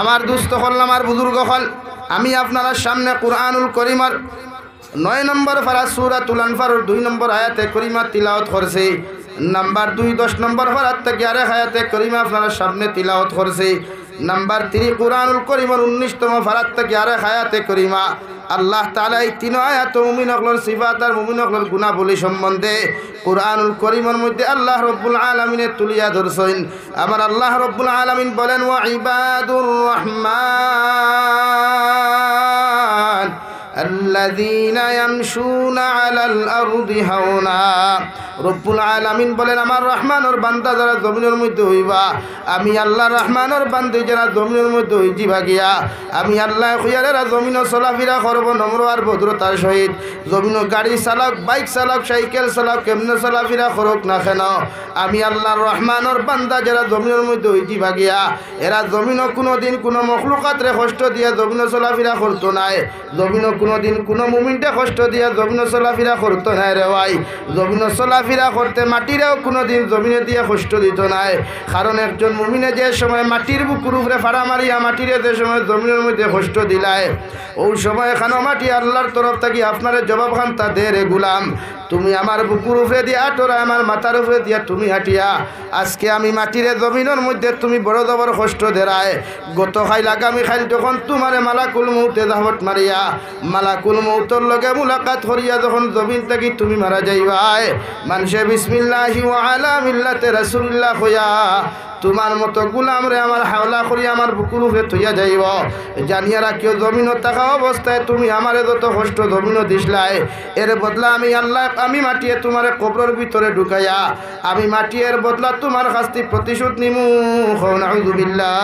আমার দুস্থ হল, আমার বুজুর্গ হল, আমি আপনার সামনে কুরআনুল করিমার 9 নম্বর পারা সূরাতুল আনফাল 2 নম্বর আয়াতে করিমা তিলাওয়াত করছি। নাম্বার 2 10 নম্বর পারা থেকে আরেক আয়াতে করিমা আপনার সামনে তিলাওয়াত করছি। নাম্বার 3 কুরআনুল করিমার 19তম পারা থেকে আরেক আয়াতে করিমা। আল্লাহ তাআলা এই 3 আয়াত মুমিন হকলের সিফাত আর মুমিন হকলের গুণাবলী সম্বন্ধে কুরআনুল করিমের মধ্যে আল্লাহ রব্বুল আলামিনে তুলিয়া ধরছেন। আমার আল্লাহ রব্বুল আলামিন বলেন ওয়া ইবাদুর রহমান আল্লাযীনা ইয়ামশুনা আলাল আরদি হাওনা। রব্বুল আলামিন বলেন আমার রহমানের বান্দা যারা জমিনের মধ্যে হইবা, আমি আল্লাহ রহমানের বান্দা যারা জমিনের মধ্যে হইজিবা গিয়া, আমি আল্লাহ খুয়ারেরা জমিনও চলাফেরা করব নম্র আর ভদ্রতার সহিত। জমিনও গাড়ি চালক, বাইক চালক, সাইকেল চালক কেমনে চলাফেরা করুক না কেন, আমি আল্লাহ রহমানের বান্দা যারা জমিনের মধ্যে হইজিবা গিয়া, এরা জমিনও কোনো দিন কোনো মখলুকাতরে কষ্ট দিয়া জমিনও চলাফেরা করতো নাই। জমিনও কোনো দিন কোনো মুমিনটা কষ্ট দিয়া জমিনও চলাফেরা করতো নাই রে ভাই। জমিনও চলাফেরা করতে মাটিরেও কোনো দিন জমিনে দিয়ে কষ্ট দিত নাই। কারণ একজন মুমিনে যে সময় মাটির বুকুর উপরে ফাড়া মারিয়া মাটিরে যে সময় জমিনের মধ্যে কষ্ট দিলায়, ওই সময় এখানে মাটি আল্লাহর তরফ থেকে আপনার জবাব খান্তা দে রে গুলাম, তুমি আমার বুকুর উপরে দিয়া আটোরা আমার মাথার উপরে দিয়া তুমি হাঁটিয়া আজকে আমি মাটিরে জমিনের মধ্যে তুমি বড় জবর কষ্ট দেরায়। গত খাইল আগামী খাইল যখন তোমারে মালাকুল মউতে দাহত মারিয়া মালাকুল মউতর লগে মুলাকাত করিয়া যখন জমিন থেকে তুমি মারা যাইবাই, মানুষে বিসমিল্লাহি ওয়া আলা মিল্লাতে রাসূলুল্লাহ কইয়া তোমার মতো গুলাম রে আমার হাওলা করি আমার বুকুর উপরে থইয়া যাইব। জানিয়া রাখিও জমিনও থাকা অবস্থায় তুমি আমারে যত কষ্ট জমিনও দিসলাই, এর বদলা আমি আল্লাহ আমি মাটিয়ে তোমার কবরের ভিতরে ঢুকাইয়া আমি মাটিয়ের বদলা তোমার শাস্তি প্রতিশোধ নিমু। নাউযুবিল্লাহ।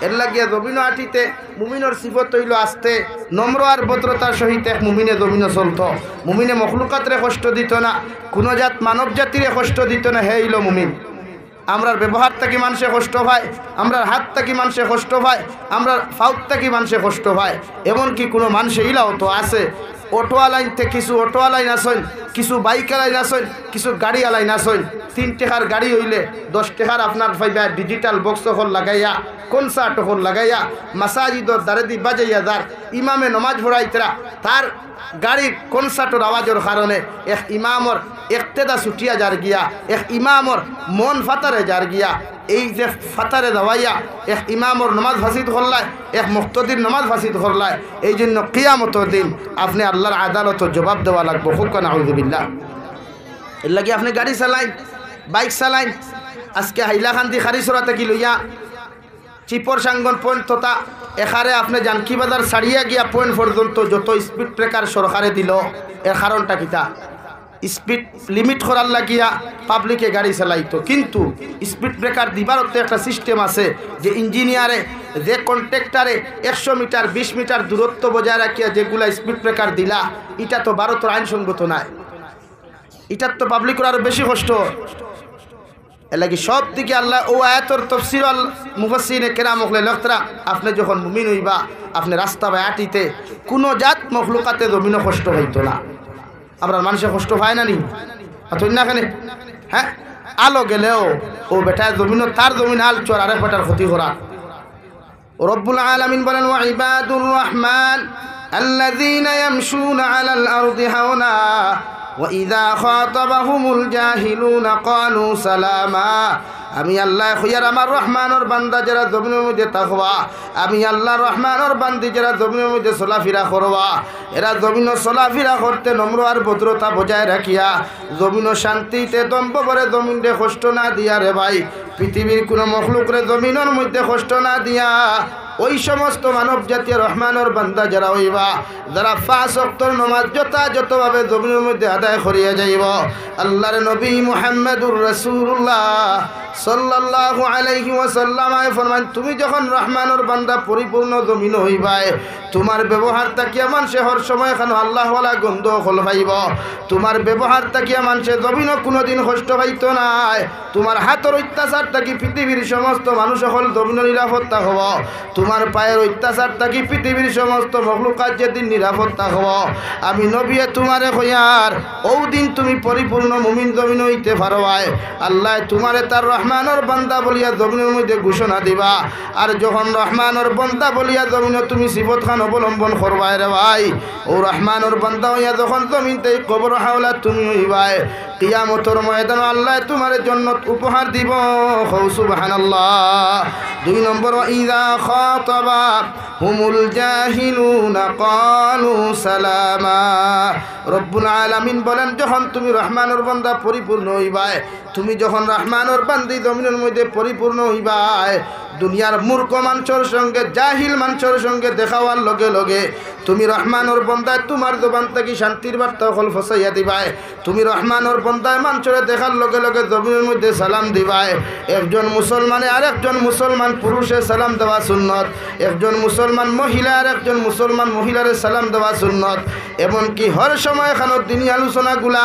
এর লাগিয়া জমিন আটিতে মুমিনের সিফত হইল আস্তে নম্র আর ভদ্রতার সহিত এক মুমিনে জমিনে চলত। মুমিনে মখলুকাতরে কষ্ট দিত না, কোনো জাত মানব জাতিরে কষ্ট দিত না, হে হইল মুমিন। আমরার ব্যবহার থেকে মানুষে কষ্ট পায়, আমরার হাত থেকে মানুষে কষ্ট পায়, আমরার ফাউত থেকে মানুষে কষ্ট পায়। এমনকি কোনো মানুষে ইলাও তো আছে অটোয়ালাইন থেকে কিছু অটোয়ালাইন আসেন, কিছু বাইক আলাইন আসেন, কিছু গাড়ি আলাইন আসেন। 3 টাকার গাড়ি হইলে 10 টাকার আপনার ফাইবা ডিজিটাল বক্স হল লাগাইয়া কনসার্ট হল লাগাইয়া মাসাজিদর দারেদি বাজাইয়া যার ইমামে নমাজ পড়াইতরা তার গাড়ির কনসার্টের আওয়াজের কারণে এক ইমামর একতেদা ছুটিয়া যার গিয়া, এক ইমামর মন ফাতারে যার গিয়া। এই যে ফাতারে দাওয়াইয়া এক ইমামর নমাজ ফাসিদ করলায়, এক মুক্তদির নমাজ ফাসিদ করলায়। এই জন্য কিয়ামতের দিন আপনি আল্লাহর আদালতের জবাব দেওয়া লাগবে। হুক্কা নাউযুবিল্লাহ। এর লাগে আপনি গাড়ি চালাইন, বাইক চালাইন, আজকে হাইলাকান্দি খারিসরাতে কি লইয়া চিপর সাঙ্গন পয়েন্ট তথা এখানে আপনি জানকি বাজার ছাড়িয়া গিয়া পয়েন্ট পর্যন্ত যত স্পিড ব্রেকার সরকারে দিল, এর কারণটা কিতা? স্পিড লিমিট করার লাগিয়া পাবলিকে গাড়ি চালাইতো, কিন্তু স্পিড ব্রেকার দিবার একটা সিস্টেম আছে যে ইঞ্জিনিয়ারে যে কন্ট্রাক্টারে 100 মিটার 20 মিটার দূরত্ব বজায় রাখিয়া যেগুলা স্পিড ব্রেকার দিলা, এটা তো ভারতের আইনসঙ্গত নাই, এটার তো পাবলিকের আরো বেশি কষ্ট। এর লাগি সব দিকে আল্লাহ ও আয়াতর তফসির আল মুফাসসিরিনে কেরাম হলে লখতরা আপনি যখন মুমিন হইবা আপনি রাস্তা বা আটিতে কোনো জাত মখলুকাতে জমিনও কষ্ট হইতো না। আমরা মানুষের কষ্ট পায় না নি না কেন? হ্যাঁ, আলো গেলেও ও বেটায় জমিন তার জমিন আল চোর আরেক বেটার ক্ষতি করা। রব্বুল আলামিন বলেন ওয়া ইবাদুর রহমান আল্লাযীনা ইয়ামশুনা আলাল আরদি হাওনা ওয়া ইযা খাতাবাহুমুল জাহিলুনা ক্বালু সালামা। আমি আল্লাহ খুয়ার আমার রহমানের বান্দা যারা জমিনের মধ্যে থাকবা, আমি আল্লাহ রহমানের বান্দি যারা জমিনের মধ্যে চলাফেরা করবা, এরা জমিন চলাফেরা করতে নম্র আর ভদ্রতা বজায় রাখিয়া জমিন শান্তিতে দম্ভ করে জমিনে কষ্ট না দিয়া রে ভাই, পৃথিবীর কোনো মখলুকরে জমিনের মধ্যে কষ্ট না দিয়া ওই সমস্ত মানব জাতীয় রহমানের বান্দা যারা হইবা, যারা 5 ওয়াক্তের নামাজ যথাযথভাবে জমিনের মধ্যে আদায় করিয়া যাইব। আল্লাহর নবী মুহাম্মদুর রাসূলুল্লাহ সাল্লাল্লাহু আলাইহি ওয়াসাল্লাম ফরমান, তুমি যখন রহমানের বান্দা পরিপূর্ণ জমিন হইবাই, তোমার ব্যবহার তাকিয়া মানুষে হর সময় এখানে আল্লাহ ওয়ালা গন্ধ হল পাইব। তোমার ব্যবহার তাকিয়া মানুষে জমিনও কোনোদিন কষ্ট পাইত নাই। তোমার হাতের অত্যাচার থাকি পৃথিবীর সমস্ত মানুষ হল জমিন নিরাপত্তা হব। তোমার পায়ের অত্যাচার থাকি পৃথিবীর সমস্ত মখলুকাত যেদিন নিরাপত্তা হব, আমি নবী তোমারে কইয়ার ও দিন তুমি পরিপূর্ণ মুমিন জমিন হইতে পারো। আল্লাহ তোমারে তার রহমানের বান্দা বলিয়া জমিনের মধ্যে ঘোষণা দিবা আর যখন রহমানের বান্দা বলিয়া জমিনে তুমি সিফত খান অবলম্বন করবাই রে ভাই ও রহমানের বান্দা হইয়া যখন জমিনতে কবর হাওলা তুমি হইবাই কিয়ামতের ময়দানে আল্লাহ তোমার জন্য উপহার দিব সুবহানাল্লাহ। 2 নম্বর ইযা খাতাবা হুমুল জাহিলুনা ক্বালু সালামা। রব্বুল আলামিন বলেন যখন তুমি রহমানের বান্দা পরিপূর্ণ হইবাই, তুমি যখন রহমানের বান্দি জমিনের মধ্যে পরিপূর্ণ হইবাই, দুনিয়ার মূর্খ মানুষের সঙ্গে জাহিল মানুষের সঙ্গে দেখাওয়ার লগে লগে তুমি রহমানের বান্দায় তোমার জবান থেকে শান্তির বার্তা হল ফসাইয়া দিবাই। তুমি রহমানের বান্দায় মানুষের দেখার লগে লগে জমিনের মধ্যে সালাম দিবাই। একজন মুসলমানে আর একজন মুসলমান পুরুষে সালাম দেওয়া সুন্নত, একজন মুসলমান মহিলা আর একজন মুসলমান মহিলারে সালাম দেওয়া সুন্নত। এমনকি হর সময় খানত দিনী আলোচনাগুলা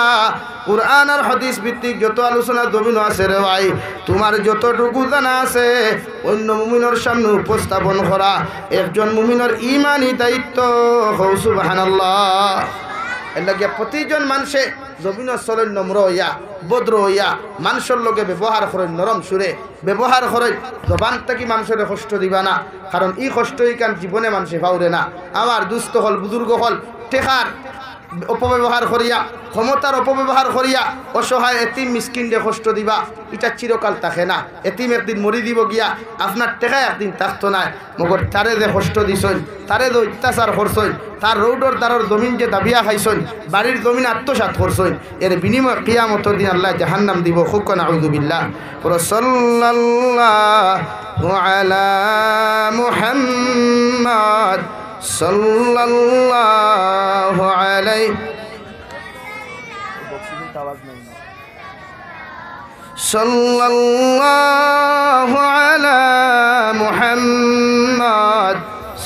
কুরআন আর হাদিস ভিত্তিক যত আলোচনা জমিন আছে রে ভাই, তোমার যতটুকু জানা আছে অন্য মুমিনের সামনে উপস্থাপন করা একজন মুমিনের ইমানি দায়িত্ব। সুবহানাল্লাহ। এর লাগে প্রতিজন মানুষে জমিনের চলেন নম্র হইয়া ভদ্র হইয়া মানুষের লগে ব্যবহার করেন, নরম সুরে ব্যবহার করেন, জবান থেকে মানুষের কষ্ট দিবা না, কারণ এই কষ্ট কান জীবনে মানুষে পাওরে না। আমার দুস্থ হল বুজুর্গ হল টেকার অপব্যবহার করিয়া ক্ষমতার অপব্যবহার করিয়া অসহায় এতিম মিসকিনরে কষ্ট দিবা, এটা চিরকাল থাকে না। এতিম একদিন মরি দিব গিয়া, আপনার টেকায় একদিন থাকতো না। মগর তারে যে কষ্ট দিছই, তারে যে অত্যাচার করছই, তার রৌডর দ্বারর জমিন যে দাবিয়া খাইছই, বাড়ির জমিন আত্মসাৎ করছই, এর বিনিময় কিয়ামতের দিন আল্লাহ জাহান্নাম দিব। খুব নাউযু বিল্লাহ। সাল্লাল্লাহু আলা মুহাম্মাদ সাল্লাল্লাহু আলাইহি সাল্লাল্লাহু আলা মুহাম্মাদ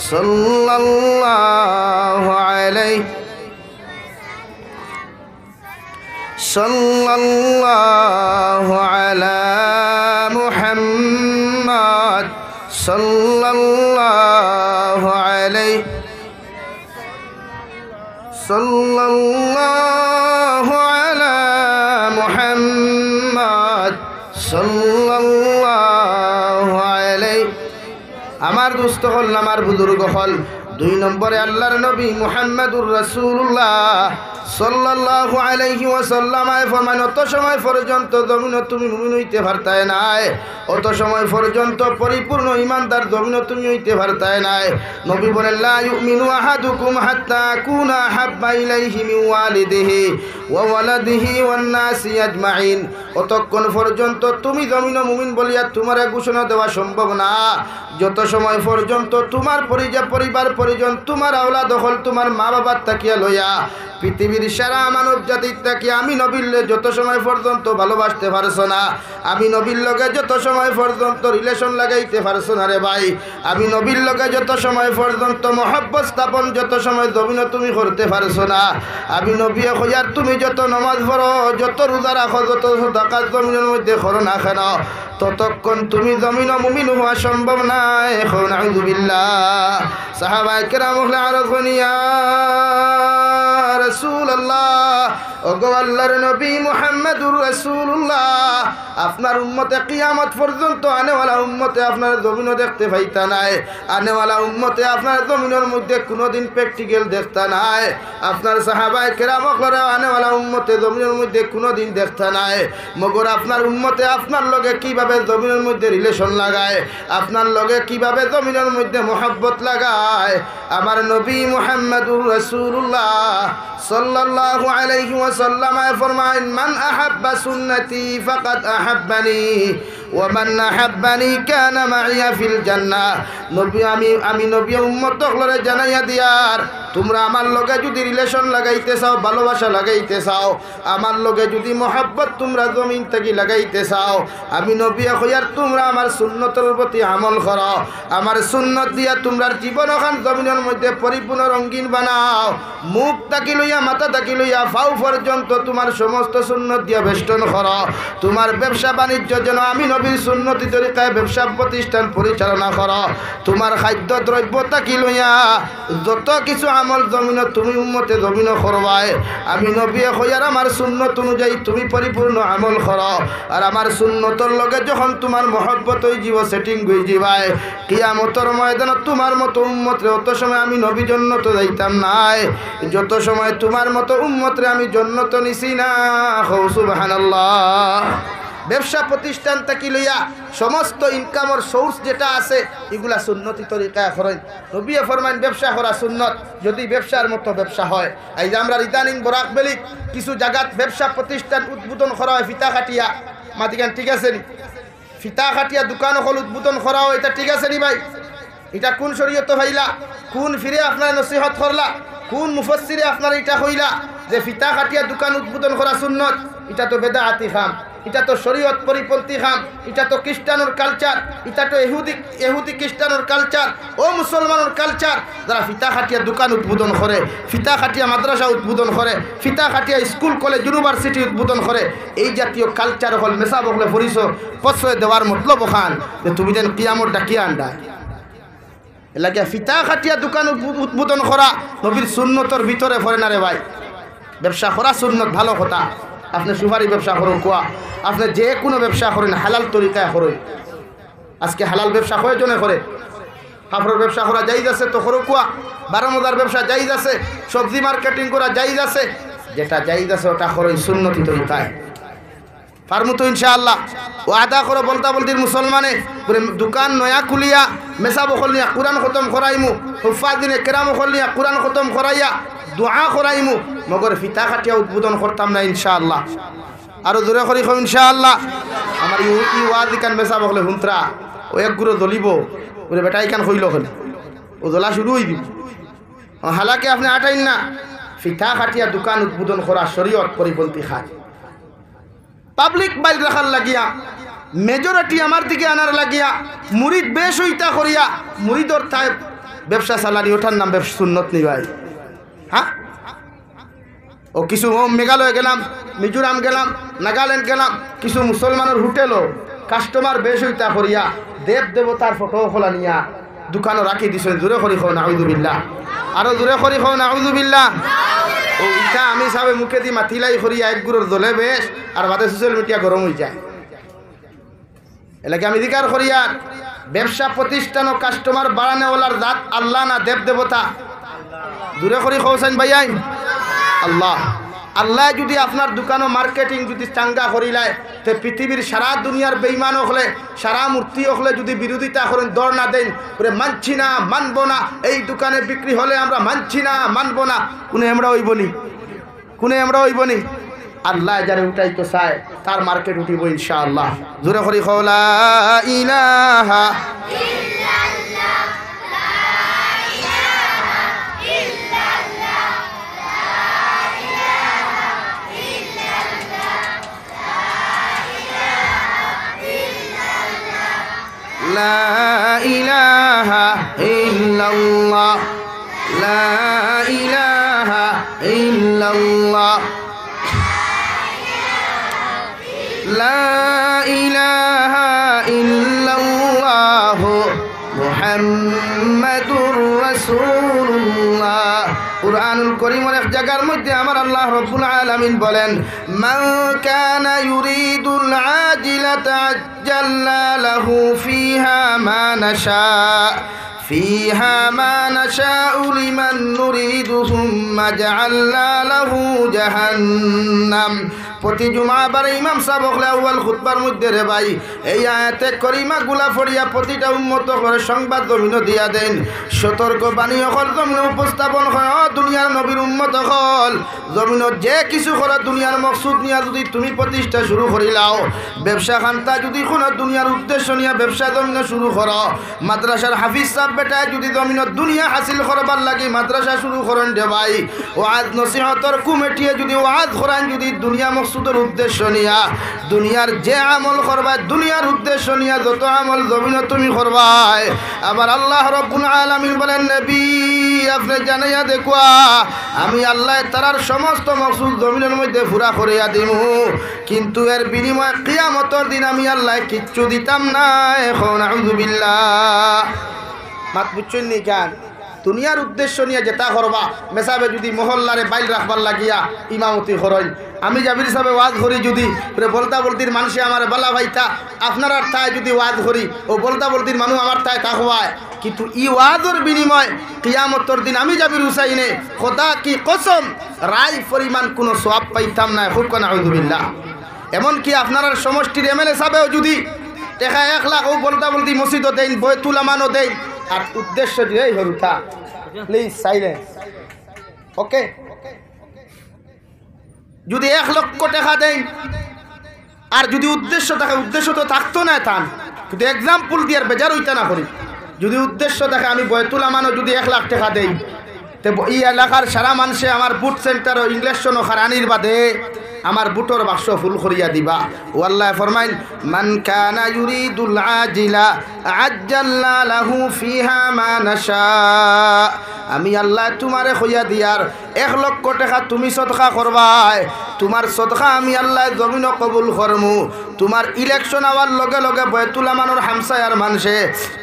সাল্লাল্লাহু আলাইহি সাল্লাল্লাহু আলা মুহাম্মাদ সাল্লাল্লাহু আলাইহি সাল্লাল্লাহু আলা মুহাম্মাদ সাল্লাল্লাহু আলাইহি। আমার দুস্থ হল, আমার বুজুর্গ হল, 2 নম্বরে আল্লাহর নবী মুহাম্মদুর রাসূলুল্লাহ সাল্লাল্লাহু আলাইহি ওয়াসাল্লাম ফরমান অত সময় পর্যন্ত জমিনে তুমি মুমিন হইতে পারতায় নাই, অত সময় পর্যন্ত পরিপূর্ণ ইমানদার জমিনে তুমি হইতে পারতায় নাই। নবী বলেন লা ইউমিনু আহাদুকুম হাত্তা কুনা হাব্বা ইলাইহি মিন ওয়ালিদিহি ওয়া ওয়ালাদিহি ওয়ান নাসি আজমাইন। অতক্ষণ পর্যন্ত তুমি জমিনে মুমিন বলিয়া তোমার ঘোষণা দেওয়া সম্ভব না যত সময় পর্যন্ত তোমার পরিবার পরিজন তোমার আওলাদ হল তোমার মা বাবার তাকিয়া লইয়া পৃথিবীর সারা মানব জাতির তাকিয়া আমি নবীর যত সময় পর্যন্ত ভালোবাসতে পারছো না, আমি নবীর লগে যত সময় পর্যন্ত রিলেশন লাগাইতে পারছো না রে ভাই, আমি নবীর লগে যত সময় পর্যন্ত মহব্বত স্থাপন যত সময় জমিন তুমি করতে পারছো না, আমি নবী হইয়ার তুমি যত নামাজ পড়ো, যত রোজা রাখো, যত সাদাকা জমিনের মধ্যে করো না কেন, ততক্ষণ তুমি জমিন মুমিন হওয়া সম্ভব নাই। নাউযু বিল্লাহ। সাহাবায়ে কেরাম আরজ করিয়া রাসূলুল্লাহ, ওগো আল্লাহর নবী মুহাম্মদুর রাসূলুল্লাহ, আপনার উম্মতে কিয়ামত পর্যন্ত আনেওয়ালা উম্মতে আপনার জমিনও দেখতে পাইতা নাই, আনেওয়ালা উম্মতে আপনার জমিনের মধ্যে কোনোদিন প্র্যাকটিক্যাল দেখতা নাই, আপনার সাহাবায়ে কেরাম করে আনেওয়ালা উম্মতে জমিনের মধ্যে কোনোদিন দেখতা নাই। মগর আপনার উম্মতে আপনার লগে কিভাবে জমিনের মধ্যে রিলেশন লাগায়, আপনার লগে কিভাবে জমিনের মধ্যে মোহাব্বত লাগায়। আমার নবী মুহাম্মদুর রাসূলুল্লাহ সাল্লাল্লাহু আলাইহি ওয়াসাল্লাম ফরমায়েন মান আহাব্বা সুন্নতি ফাকাদ আহাব্বানি ওয়া মান আহাব্বানি কানা মাইয়া ফিল জান্নাহ। নবী আমি নবী উম্মত হলরে জানাইয়া দিয়ার, তোমরা আমার লগে যদি রিলেশন লাগাইতে চাও, ভালোবাসা লাগাইতে চাও, আমার লগে যদি মোহাব্বত তোমরা জমিন থেকে লাগাইতে চাও, আমি নবী হইয়ার তোমরা আমার সুন্নতের প্রতি আমল করো, আমার সুন্নত দিয়া তোমরা জীবন ওখান জমিনের মধ্যে পরিপূর্ণ রঙিন বানাও, মুখ তাকি লইয়া মাথা তাকি লইয়া ফাউ পর্যন্ত তোমার সমস্ত সুন্নত দিয়া বেষ্টন করো, তোমার ব্যবসা বাণিজ্য যেন আমি নবীর সুন্নতি তরিকায় ব্যবসা প্রতিষ্ঠান পরিচালনা করো, তোমার খাদ্য দ্রব্য তাকি লইয়া যত কিছু আমল জমিন তুমি উম্মতে জমিন করবাই আমি নবী হইয়ার আমার সুন্নত অনুযায়ী তুমি পরিপূর্ণ আমল করো আর আমার সুন্নতর লগে যখন তোমার মহব্বত হয়ে যাব সেটিং হয়ে যাবাই কিয়ামতের ময়দানে তোমার মতো উম্মতরে অত সময় আমি নবী জন্নত যাইতাম নাই যত সময় তোমার মতো উম্মতরে আমি জন্নত নিছি না সুবহানাল্লাহ ব্যবসা প্রতিষ্ঠান থেকে লইয়া সমস্ত ইনকামের সোর্স যেটা আছে এগুলা সুন্নতি তরিকায় করেন নবী ফরমান ব্যবসা করা সুন্নত যদি ব্যবসার মতো ব্যবসা হয় এই যে আমরা ইদানিং বরাক বেলি কিছু জায়গাত ব্যবসা প্রতিষ্ঠান উদ্বোধন করা হয় ফিতা কাটিয়া মাতিকান ঠিক আছে নি ফিতা কাটিয়া দোকান হল উদ্বোধন করা হয় এটা ঠিক আছে নি ভাই এটা কোন শরীয়ত হইলা কোন ফিরে আপনার নসিহত করলা কোন মুফাসসিরে আপনার এটা হইলা যে ফিতা কাটিয়া দোকান উদ্বোধন করা সুন্নত এটা তো বেদাআতি কাম এটা তো শরীয়ত পরিপন্থী কাম এটা তো খ্রিস্টানোর কালচার এটা তো ইহুদি খ্রিস্টানোর কালচার ও মুসলমানের কালচার যারা ফিতা খাটিয়া দোকান উদ্বোধন করে ফিতা খাটিয়া মাদ্রাসা উদ্বোধন করে ফিতা খাটিয়া স্কুল কলেজ ইউনিভার্সিটি উদ্বোধন করে এই জাতীয় কালচার হল মেসা বকলে ফরিস প্রশ্রয় দেওয়ার মতলব ওখান যে তুমি যেন কিয়ামত ডাকিয়া আন্ডায় এলাকা ফিতা খাটিয়া দোকান উদ্বোধন করা নবীর সুন্নতর ভিতরে পড়ে না রে ভাই ব্যবসা করা সুন্নত ভালো কথা আপনি সুপারি ব্যবসা করুন কোয়া আপনি যে কোনো ব্যবসা করেন হালাল তরিকায় করেন আজকে হালাল ব্যবসা কয়জনে করে কাপড়ের ব্যবসা করা জায়েজ আছে তো করো কোয়া বারামদার ব্যবসা জায়েজ আছে সবজি মার্কেটিং করা জায়েজ আছে যেটা জায়েজ আছে ওটা করেন সুন্নতি তরিকায় পারমু তো ইনশাআল্লাহ ও আদা করো বলতা বলতির মুসলমানে দোকান নয়া খুলিয়া মেসা বখল নিয়া কোরআন খতম করাইমু হুফাদিনে কেরাম বখল নিয়া কোরআন খতম করাইয়া দোয়া করাইমু মগর ফিতা খাটিয়া উদ্বোধন করতাম না ইনশাআল্লাহ আরো জোরে করি কম ইনশাআল্লাহ আমার ই ওয়াজি কান মেসা বখলে হুন্তরা ও এক গুরো জ্বলিব ওরে বেটাই কান হইল ওখানে ও জ্বলা শুরু হয়ে দিব হালাকে আপনি আটাইন না ফিতা খাটিয়া দোকান উদ্বোধন করা শরীয়ত পরিপন্থী খায় পাবলিক বাইল রাখার লাগিয়া মেজরিটি আমার দিকে আনার লাগিয়া মুরিদ বেশ হইতা করিয়া মুরিদর থায় ব্যবসা চালানি ওঠার নাম ব্যবসা সুন্নত নি ভাই হ্যাঁ ও কিছু মেঘালয় গেলাম মিজোরাম গেলাম নাগাল্যান্ড গেলাম কিছু মুসলমানের হোটেলও কাস্টমার বেশ হইতা করিয়া দেব দেবতার ফটো খোলা নিয়া দোকানও রাখি দিছে জোরে করি খাও নাউযুবিল্লাহ আরো জোরে করি খাও নাউযুবিল্লাহ ও ইটা আমি সাবে মুখে দি মাতিলাই করিয়া এক গুড়োর জ্বলে বেশ আর বাদে সোশ্যাল মিডিয়া গরম হয়ে যায় এলাকা আমি অধিকার করিয়া ব্যবসা প্রতিষ্ঠান ও কাস্টমার বাড়ানোওয়ালার জাত আল্লাহ না দেব দেবতা দূরে করি খোসাইন ভাইয়াই আল্লাহ আল্লাহ যদি আপনার দোকানও মার্কেটিং যদি চাঙ্গা করিলায় তো পৃথিবীর সারা দুনিয়ার বেঈমান হলে সারা মূর্তি হলে যদি বিরোধিতা করেন দর না দেন ওরে মানছি না মানবো না এই দোকানে বিক্রি হলে আমরা মানছি না মানবো না কোনে আমরা হইবনি আল্লাহ যারে উঠাই তো চায় তার মার্কেট উঠিব ইনশাআল্লাহ জোরে করি লা ইলাহা لا إله إلا الله لا إله إلا الله لا إله إلا الله محمد رسول الله কুরআনুল কারীমের এক জায়গার মধ্যে আমার আল্লাহ রাব্বুল আলামিন বলেন মান কানা ইউরিদুল আজিলাতা আজ্জালনা লাহু ফিহা মা নাশা فيها ما نشاء لمن نريد ثم جعلنا له جهنم প্রতি জুমাবার ইমাম সাহেব বলে আউয়াল খুতবার মধ্যে রে ভাই এই আয়াতে করিমা গুলা ফড়িয়া প্রতিটা উম্মত করে সংবাদ জমিন দিয়া দেন সতর্ক বাণী হল জমিন উপস্থাপন হয় দুনিয়ার নবীর উম্মত হল জমিন যে কিছু করে দুনিয়ার মকসুদ নিয়া যদি তুমি প্রতিষ্ঠা শুরু করিলাও ব্যবসা খান্তা যদি কোনো দুনিয়ার উদ্দেশ্য নিয়া ব্যবসা জমিন শুরু করো মাদ্রাসার হাফিজ সাহেব বেটায় যদি জমিন দুনিয়া হাসিল করবার লাগি মাদ্রাসা শুরু করেন রে ভাই ওয়াজ নসিহতর কমিটিয়ে যদি ওয়াজ করেন যদি দুনিয়া মকসুদের উদ্দেশ্য নিয়া দুনিয়ার যে আমল করবা দুনিয়ার উদ্দেশ্য নিয়া যত আমল জমিন তুমি করবাই আবার আল্লাহ রাব্বুল আলামিন বলেন নবী আপনি জানাইয়া দেখুয়া আমি আল্লাহ তারার সমস্ত মকসুদ জমিনের মধ্যে পুরা করিয়া দিমু কিন্তু এর বিনিময়ে কিয়ামতের দিন আমি আল্লাহ কিচ্ছু দিতাম না এখন আউযুবিল্লাহ মাত বুঝছেন নি জান দুনিয়ার উদ্দেশ্য নিয়ে যেটা করবা মেসাবে যদি মহল্লারে বাইল রাখবার লাগিয়া ইমামতি করই আমি জাবির সাহেব ওয়াজ করি যদি বলতা বলতির মানুষে আমার বালা ভাইতা আপনার ঠায় যদি ওয়াজ করি ও বলতা বলতির মানুষ আমার ঠায় তা হওয়ায় কিন্তু ই ওয়াজের বিনিময় কিয়ামতের দিন আমি জাবির হুসাইনে খোদা কি কসম রায় পরিমাণ কোনো সওয়াব পাইতাম না খুব কোন আউযুবিল্লাহ এমনকি আপনার সমষ্টির এমএলএ সাহেবও যদি টাকা 1 লাখ ও বলতা বলতি মসজিদও দেন বয়তুল আমানও দেন আর উদ্দেশ্য যে এই হরুতা প্লিজ সাইলেন্স ওকে যদি 1 লক্ষ টাকা দেন আর যদি উদ্দেশ্য থাকে উদ্দেশ্য তো থাকতো না তান কিন্তু এক্সাম্পল দিয়ে বেজার হইতে না করি যদি উদ্দেশ্য থাকে আমি বয়তুল আমানও যদি 1 লাখ টাকা দেই তো এই এলাকার সারা মানুষে আমার বুট সেন্টার ও ইংলিশ খারানির বাদে আমার বুটর বাক্স ফুল করিয়া দিবা ও আল্লাহ ফরমাইন মান কানা ইউরিদুল আজিলা আজ্জালনা লাহু ফিহা মা নাশা আমি আল্লাহ তোমারে কইয়া দিয়ার 1 লক্ষ টাকা তুমি সদকা করবাই তোমার সদকা আমি আল্লাহ জমিন কবুল করমু তোমার ইলেকশন আওয়ার লগে লগে বয়তুল আমানোর হামসায়ার মানুষে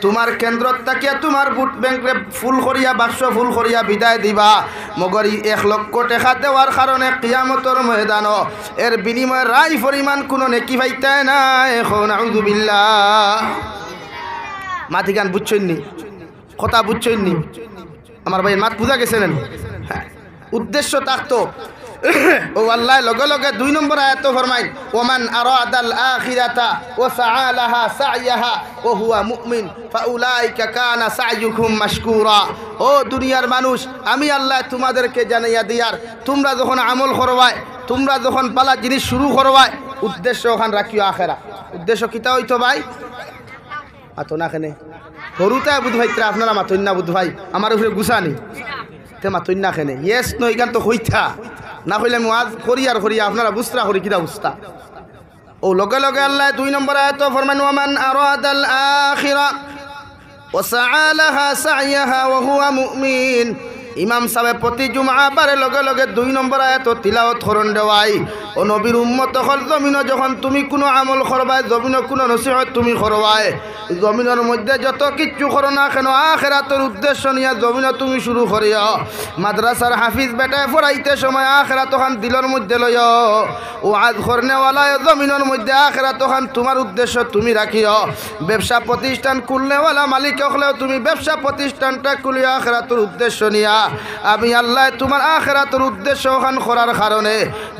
তোমার কেন্দ্রত তাকিয়া তোমার ভোট ব্যাংকে ফুল করিয়া বাক্স ফুল করিয়া বিদায় দিবা মগর 1 লক্ষ টাকা দেওয়ার কারণে কিয়ামতের ময়দান এর বিনিময়ে রায় পরিমাণ কোনো নেকি পাইতে না এখন আউযুবিল্লাহ মাটি গান বুঝছেন নি কথা বুঝছেন নি আমার ভাই মাত বুঝা গেছেন হ্যাঁ উদ্দেশ্য থাকতো ও আল্লাহ লগে লগে 2 নম্বর আয়াত ফরমাই ওমান আরাদাল আখিরাতা ওয়া সাআলাহা সাইয়াহা ওয়া হুয়া মুমিন ফাউলাইকা কানা সাইয়ুকুম মাশকুরা ও দুনিয়ার মানুষ আমি আল্লাহ তোমাদেরকে জানাইয়া দিয়ার তোমরা যখন আমল করবাই তোমরা যখন পালা জিনিস শুরু করবাই উদ্দেশ্য ওখান রাখিও আখিরা উদ্দেশ্য কিতা হইতো ভাই আতো না কেনে হরুতা বুধ ভাইত্রা আপনারা মাতইন না বুধ ভাই আমার উপরে গুছানি তে মাতইন না কেনে ইয়েস নো ইগান তো হইতা না হইলে আমি ওয়াজ করি আর করি আপনারা বুঝরা করি কিরা বুঝতা ও লগে লগে আল্লাহ 2 নম্বর আয়াত ফরমান ওয়ামান আরাদাল আখিরা ওয়া সাআলাহা সাইয়াহা ওয়া হুয়া মুমিন ইমাম সাহেব প্রতি জুমআ বারে লগে লগে 2 নম্বর আয়াত তিলাওয়াত করন দেওয়াই ও নবীর উম্মত হল জমিন যখন তুমি কোনো আমল করবাই জমিন কোনো নসিহত তুমি করবাই জমিনের মধ্যে যত কিছু করো না কেন আখিরাতের উদ্দেশ্য নিয়ে জমিন তুমি শুরু করিও মাদ্রাসার হাফিজ বেটায় পড়াইতে সময় আখিরাত তখন দিলের মধ্যে লইও ওয়াজ করনেওয়ালা জমিনের মধ্যে আখিরাত তখন তোমার উদ্দেশ্য তুমি রাখিও ব্যবসা প্রতিষ্ঠান খুলনেওয়ালা মালিক হলেও তুমি ব্যবসা প্রতিষ্ঠানটা খুলিও আখিরাতের উদ্দেশ্য নিয়া আমি আল্লাহ তোমার আখিরাতের উদ্দেশ্য ওখান করার কারণে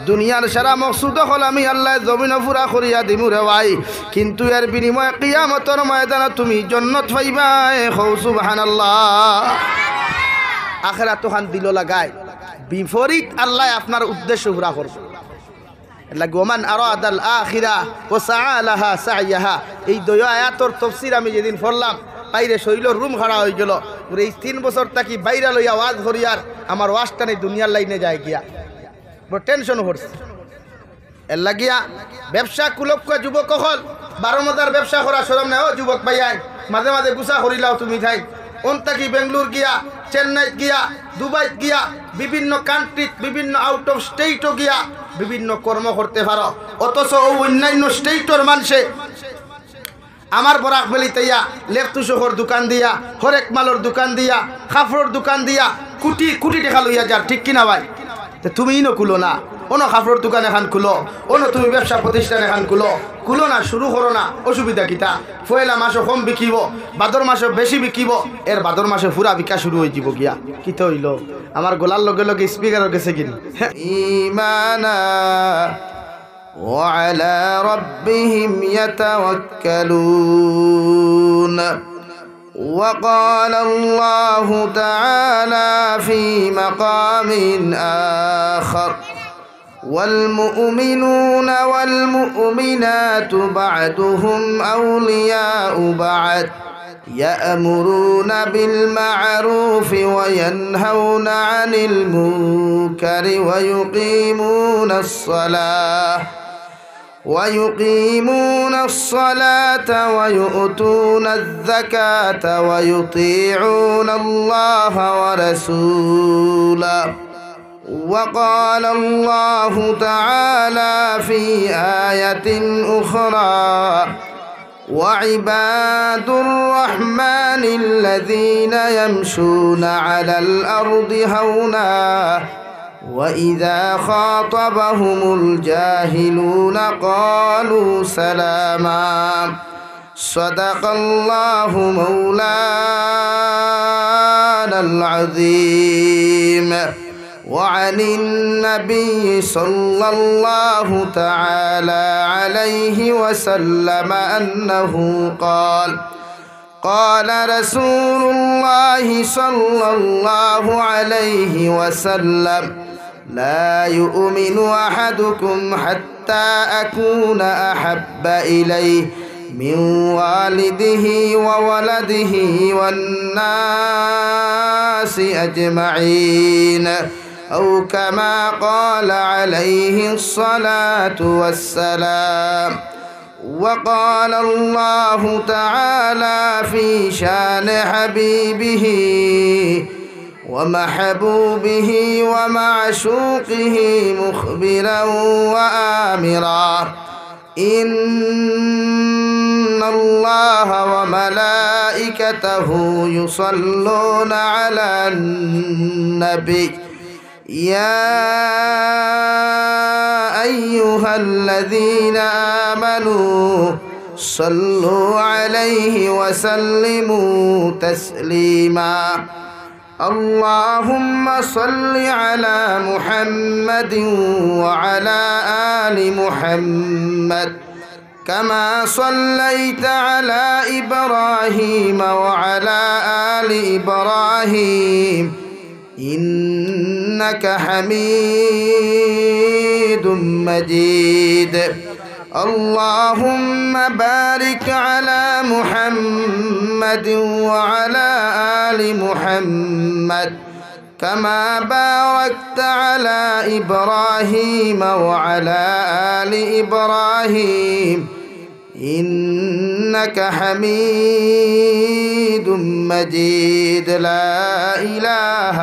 দুনিয়ার সারা মকসুদ হল আমি আল্লাহ জমিন পুরা করিয়া দিমু রে ভাই কিন্তু এর বিনিময়ে কিয়ামতের ময়দানে তুমি জান্নাত পাইবা সুবহানাল্লাহ আখিরাত তখন দিল লাগায় বিপরীত আল্লাহ আপনার উদ্দেশ্য পুরা করবে লাগি ওমান আরাদাল আখিরা ওয়া সাআলাহা সাইয়াহা এই 2 আয়াতের তাফসীর আমি যেদিন পড়লাম বাইরে শৈলর রুম খাড়া হয়ে গেল এই 3 বছর থাকি বাইরে লইয়া ওয়াজ করিয়ার আমার ওয়াজটা নেই দুনিয়ার লাইনে যায় গিয়া বড় টেনশন হচ্ছে এর লাগিয়া ব্যবসা কুলক্ষ যুবক হল 12 মজার ব্যবসা করা শরম নাই ও যুবক ভাইয়াই মাঝে মাঝে গুছা করিলাও তুমি যাই অন্তাকি বেঙ্গলোর গিয়া চেন্নাই গিয়া দুবাই গিয়া বিভিন্ন কান্ট্রি বিভিন্ন আউট অফ স্টেটও গিয়া বিভিন্ন কর্ম করতে পারো অথচ অন্যান্য স্টেটর মানুষে আমার বরাক বেলিতেইয়া লেফটু শহর দোকান দিয়া হরেক মালর দোকান দিয়া কাপড়ের দোকান দিয়া কোটি কোটি টাকা লইয়া যার ঠিক কিনা ভাই তুমি ইনো খুলো না অন্য কাপড়ের দোকান এখান খুলো অন্য তুমি ব্যবসা প্রতিষ্ঠান এখান খুলো না শুরু করো না অসুবিধা কিতা পয়লা মাসে কম বিকিব ভাদর মাসে বেশি বিকিব এর ভাদর মাসে পুরা বিকা শুরু হয়ে যাব গিয়া কিতা হইল আমার গলার লগে লগে স্পিকার গেছে কিনা ঈমানা وعلى ربهم يتوكلون وقال الله تعالى في مقام آخر والمؤمنون والمؤمنات بعضهم أولياء بعض يأمرون بالمعروف وينهون عن المنكر ويقيمون الصلاة ويؤتون الزكاة ويطيعون الله ورسوله وقال الله تعالى في آية أخرى وعباد الرحمن الذين يمشون على الأرض هونا وإذا خاطبهم الجاهلون قالوا سلاما صدق الله مولانا العظيم وعن النبي صلى الله تعالى عليه وسلم أنه قال قال رسول الله صلى الله عليه وسلم لا يؤمن أحدكم حتى أكون أحب إليه من والده وولده والناس أجمعين أو كما قال عليه الصلاة والسلام. وقال الله تعالى في شان حبيبه ومحبوبه ومعشوقه مخبرا وآمرا إن الله وملائكته يصلون على النبي يا أيها الذين آمنوا صلوا عليه وسلموا تسليما اللهم صل على محمد وعلى آل محمد كما صليت على إبراهيم وعلى آل إبراهيم إنك حميد مجيد اللهم بارك على محمد وعلى آل محمد كما باركت على إبراهيم وعلى آل إبراهيم إنك حميد مجيد لا إله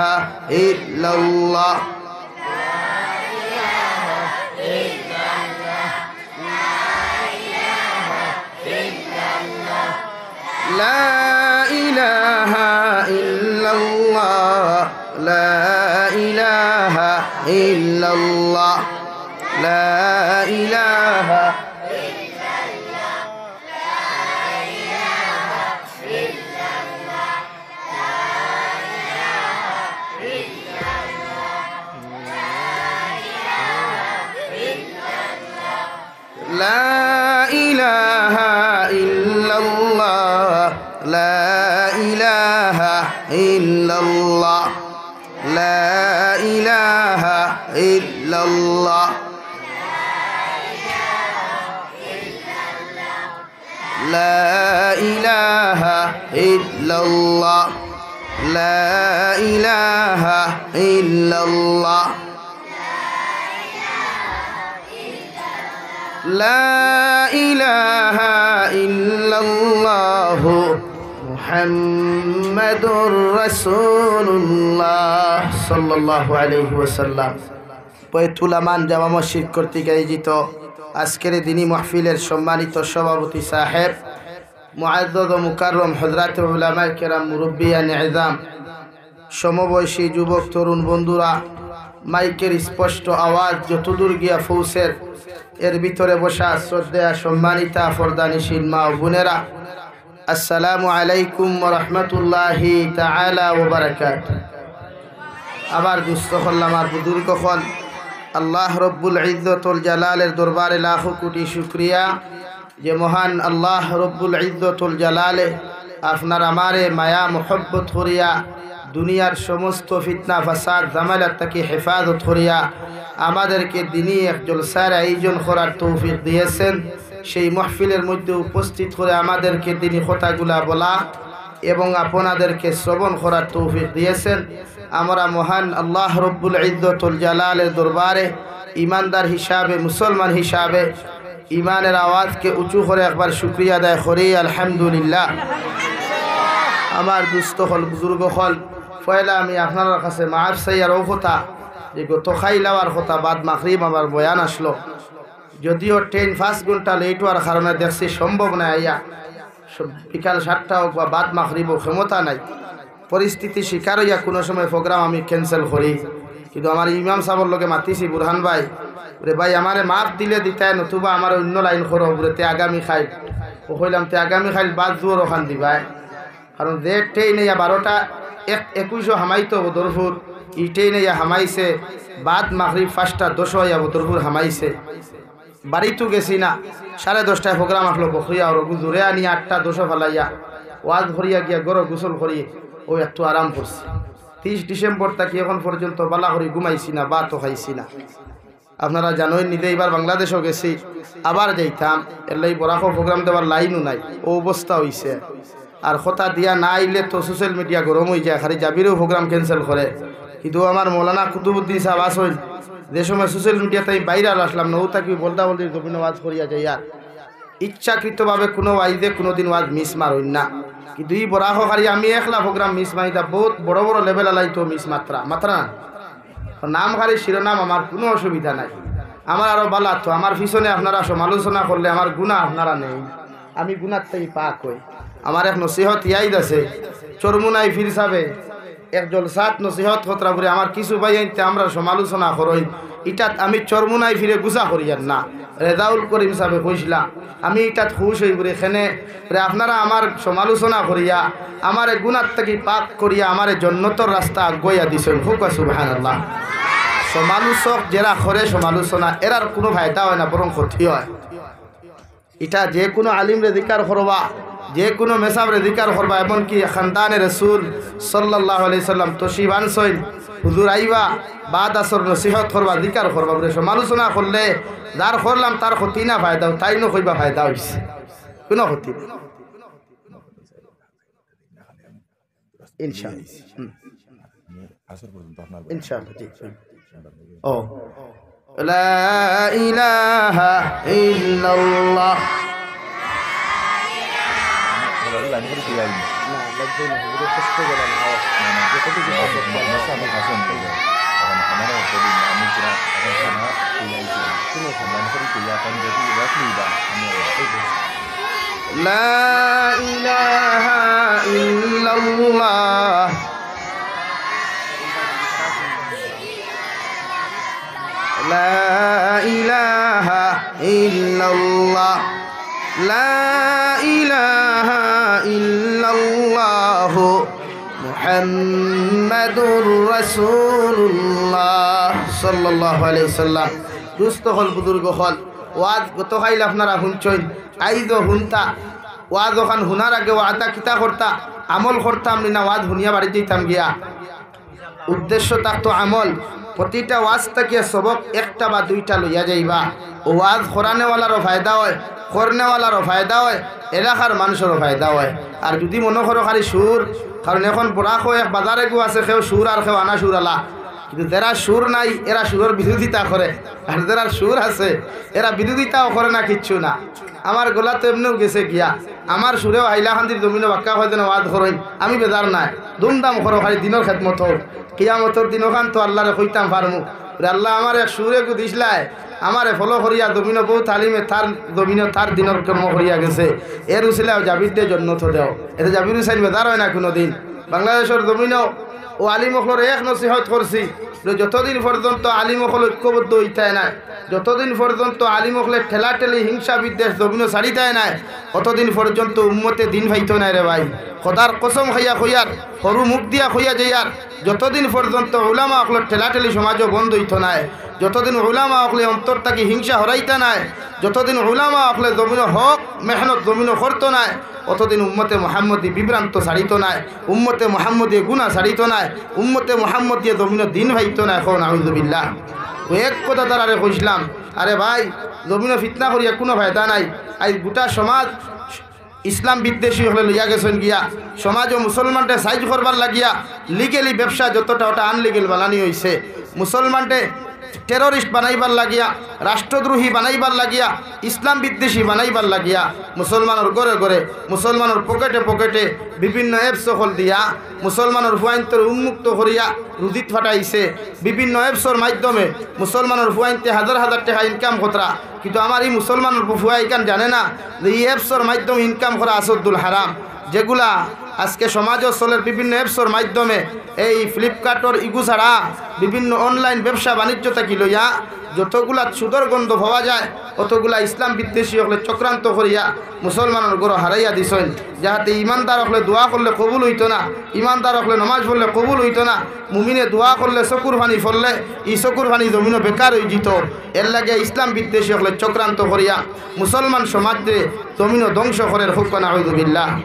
إلا الله لا إله إلا الله لا إله إلا الله لا إله لا إله إلا الله لا إله إلا الله لا إله إلا الله لا إله إلا الله لا إله إلا الله لا إله إلا الله محمد رسول الله صلى الله عليه وسلم বৈতুল আমান জামা মসজিদ কর্তৃক আয়োজিত আজকের দিনী মাহফিলের সম্মানিত সভাপতি সাহেব মুআজ্জজ ও মুকাররম হযরত উলামায়ে কেরাম মুরব্বিয়ান ইযাম সমবয়সী যুবক তরুণ বন্ধুরা মাইকের স্পষ্ট আওয়াজ যতদূর গিয়া পৌঁছের এর ভিতরে বসা শ্রদ্ধেয় সম্মানিতা ফরদানিশীল মা ও বোনেরা আসসালামু আলাইকুম ওয়া রাহমাতুল্লাহি তাআলা ওয়া বারাকাতুহু। আবার দুস্থ হল্লাম আর বুজুর্গ হল আল্লাহ রব্বুল ইজ্জতুল জালালের দরবারে লাখো কোটি শুকরিয়া যে মহান আল্লাহ রব্বুল ইজ্জতুল জালালে আপনার আমারে মায়া মোহব্বত করিয়া দুনিয়ার সমস্ত ফিতনা ফাসাদ জামালাত থেকে হেফাজত করিয়া আমাদেরকে দিনী এক জলসার আয়োজন করার তৌফিক দিয়েছেন। সেই মাহফিলের মধ্যে উপস্থিত করে আমাদেরকে দিনী কথাগুলা বলা এবং আপনাদেরকে শ্রবণ করার তৌফিক দিয়েছেন। আমরা মহান আল্লাহ রব্বুল ইজ্জতুল জালালের দরবারে ইমানদার হিসাবে মুসলমান হিসাবে ইমানের আওয়াজকে উঁচু করে একবার শুকরিয়া আদায় করি আলহামদুলিল্লাহ। আমার দুস্থ হল বুজুর্গ হল পয়লা আমি আপনার কাছে মাফ চাই আর ও কথা যে গত খাই লাওয়ার কথা বাদ মাগরিব আমার বয়ান আসলো যদিও ট্রেন 5 ঘন্টা লেট হওয়ার কারণে দেখছি সম্ভব না আইয়া বিকাল 7টা হোক বা বাদ মাগরিব ক্ষমতা নাই, পরিস্থিতি শিকার হইয়া কোনো সময় প্রোগ্রাম আমি ক্যান্সেল করি। কিন্তু আমার ইমাম সাহেবের লগে মাতিছি, বুরহান ভাই বলে ভাই আমারে মাফ দিলে দিতাই, নতুবা আমার অন্য লাইন করো বলে তে আগামী খাইল। ও কইলাম তে আগামী খাইল বাদ জোর ওখান দিবাই, কারণ যে ট্রেন ইয়া 12টা 21 হামাইতো বদরপুর, ই ট্রেন ইয়া হামাইছে বাদ মাগরিব 5টা 10 ইয়া বদরপুর হামাইছে। বাড়িতেও গেছি না, 10:30টায় প্রোগ্রাম আসলো বখরিয়া ওর জোরে আনি 8টা 10 ফেলাইয়া ওয়াজ ভরিয়া গিয়া গরো গোসল করিয়ে ও একটু আরাম করছে। 30 ডিসেম্বর তাকে এখন পর্যন্ত বালা করি ঘুমাইছি না, ভাতও খাইছি না। আপনারা জানোই নিদে এবার বাংলাদেশও গেছি, আবার যাইতাম, এর লাই বরাকো প্রোগ্রাম দেওয়ার লাইনও নাই, ও অবস্থা হইছে। আর কথা দিয়া না আইলে তো সোশ্যাল মিডিয়া গরম হয়ে যায়, খালি জাবিরও প্রোগ্রাম ক্যান্সেল করে। কিন্তু আমার মৌলানা কুতুবুদ্দিন সাহেব আসল যে সময় সোশ্যাল মিডিয়াতে বাইরে আসলাম না, ও তাকে বলতা বলতে জমিন ওয়াজ করিয়া যাই। আর ইচ্ছাকৃতভাবে কোনো ওয়াইদে কোনোদিন ওয়াজ মিস মারইন না, কিন্তু এই বরাহকারী আমি একলা প্রোগ্রাম মিস মারিতা, বহুত বড় বড় লেভেল আলাইতো মিস মাত্রা না নাম খালি শিরোনাম, আমার কোনো অসুবিধা নাই। আমার আরও বালা তো আমার পিছনে আপনারা সমালোচনা করলে আমার গুণা আপনারা নেই, আমি গুণার থেকে পাক হই। আমার এক নসিহত ইয়াইদ আছে, চরমুনাই ফির সাবে এক জলসাত নসিহত খতরা করে আমার কিছু ভাই আনতে আমরা সমালোচনা করই, ইটাত আমি চরমুনাই ফিরে গুছা করি আর না। রেজাউল করিম সাহেব কইসলা আমি ইটাত খুশ হই করে এখানে আপনারা আমার সমালোচনা করিয়া আমার গুণার থেকে পাক করিয়া আমার জন্নতর রাস্তা গইয়া দিছেন, খুব সুবহানাল্লাহ। সমালোচক যারা করে সমালোচনা এরার কোনো ফায়দা হয় না, বরং ক্ষতি হয়। এটা যে কোনো আলিমরে দিকার করবা, যে কোনো মেসাবরে দিকার করবা, এমনকি খানদানে রসুল সাল্লাল্লাহু আলাইহি সাল্লাম তশরিফ আনছেন, হুজুর আইবা বাদ আসর নসিহত করবা, দিকার করবা বলে সমালোচনা করলে যার করলাম তার ক্ষতি না ফায়দা, তাই ন কইবা ফায়দা হইছে, কোনো ক্ষতি নেই ইনশাআল্লাহ। ইনশাআল্লাহ জি। ও লা ইলাহা ইল্লাল্লাহ لا إله إلا الله لا إله إلا الله لا إله إلا الله محمد رسول الله صلى الله عليه وسلم। দুস্থ হল বুজুর্গ হল ওয়াজ গত খাইল আপনারা শুনছেন, আইজ শুনতা ওয়াজ ওখান শুনার আগে ওয়াদা কিতা করতা আমল করতাম না, ওয়াজ শুনিয়া বাড়ি যেতাম গিয়া। উদ্দেশ্য থাকতো আমল, প্রতিটা ওয়াজ থেকে সবক একটা বা দুইটা লইয়া যাইবা। ওয়াজ করানেওয়ালারও ফায়দা হয়, করনেওয়ালারও ফায়দা হয়, এলাকার মানুষেরও ফায়দা হয়। আর যদি মনে করো খালি সুর, কারণ এখন বরাক এক বাজারে গো আছে কেউ সুর আর কেউ আনা সুর আলা, কিন্তু যারা সুর নাই এরা সুরের বিরোধিতা করে, আর যারা সুর আছে এরা বিরোধিতাও করে না, কিচ্ছু না। আমার গলা তো এমনিও গেছে গিয়া, আমার সুরেও হাইলাকান্দির জমিনে বাক্কা হয় যেন ওয়াজ করেন, আমি বেজার নাই, দুমদাম করো খালি দিনের খেদমত হোক, কিয়ামতর দিন ওখান তো আল্লাহরে কইতাম পারমু, আল্লাহ আমার এক সুরে গু দিসলাই আমারে ফলো করিয়া জমিন বউ তালিমে তার জমিন তার দিনের কর্ম করিয়া গেছে, এর উচিলাও জাবির দিয়ে জন্ম তো দেও, এটা জাবির হুসাইন বেজার হয় না কোনো দিন। বাংলাদেশের জমিনেও ও আলিমকলর এক নসিহত করছি, যতদিন পর্যন্ত আলিমকল ঐক্যবদ্ধ হইতায় নাই, যতদিন পর্যন্ত আলিমকলের ঠেলাঠেলি হিংসা বিদ্বেষ জমিনও ছাড়িতায় নাই, অতদিন পর্যন্ত উম্মতে দিন ভাইত নাই রে ভাই। খোদার কসম খাইয়া খইয়ার সরু মুখ দিয়া খইয়া যাইয়ার, যতদিন পর্যন্ত উলামা অকলের ঠেলাঠেলি সমাজও বন্ধ হইত নাই, যতদিন উলামা অকলে অন্তর থাকি হিংসা হরাইতা নাই, যতদিন উলামা অকলে জমিন হক মেহনত জমিনও করতো নাই, অতদিন উম্মতে মোহাম্মদী বিভ্রান্ত ছাড়িত নাই, উম্মতে মোহাম্মদী গুণা ছাড়িত নাই, উম্মতে মোহাম্মদী জমিন দিন ভাইত না। এখন আউযুবিল্লাহ ও এক কথা তারারে কইসলাম, আরে ভাই জমিন ফিতনা করিয়া কোনো ফায়দা নাই। আজ গোটা সমাজ ইসলাম বিদ্বেষী হলে লইয়া গেছেন গিয়া, সমাজ ও মুসলমানটে সাইজ করবার লাগিয়া লিগেলি ব্যবসা যতটা ওটা আনলিগেল বানানি হয়েছে। মুসলমানটে টেরোরিস্ট বানাইবার লাগিয়া, রাষ্ট্রদ্রোহী বানাইবার লাগিয়া, ইসলাম বিদ্বেষী বানাইবার লাগিয়া মুসলমানের ঘরে ঘরে, মুসলমানের পকেটে পকেটে বিভিন্ন অ্যাপস সকল দিয়া মুসলমানের ফুয়াইন্তর উন্মুক্ত করিয়া রুজিত ফাটাইছে। বিভিন্ন অ্যাপসের মাধ্যমে মুসলমানের ফুয়াইনতে হাজার হাজার টাকা ইনকাম করা, কিন্তু আমার এই মুসলমানের ফুয়া ইকান জানে না যে এই অ্যাপসের মাধ্যমে ইনকাম করা আসদ্দুল হারাম, যেগুলা আজকে সমাজ চলের বিভিন্ন অ্যাপসের মাধ্যমে এই ফ্লিপকার্টর ইগু ছাড়া বিভিন্ন অনলাইন ব্যবসা বাণিজ্য থাকি লইয়া যতগুলা সুদর গন্ধ পাওয়া যায় অতগুলা ইসলাম বিদ্বেষী হলে চক্রান্ত করিয়া মুসলমানের গড় হারাইয়া দিছেন, যাহাতে ইমানদার হলে দোয়া করলে কবুল হইতো না, ইমানদার হলে নমাজ পড়লে কবুল হইতো না, মুমিনে দোয়া করলে চকুর পানি ফললে এই চকুর পানি জমিনও বেকার হয়ে যেত। এর লাগে ইসলাম বিদ্বেষী হলে চক্রান্ত করিয়া মুসলমান সমাজে জমিনও ধ্বংস করে হুক না হইদুবিল্লাহ।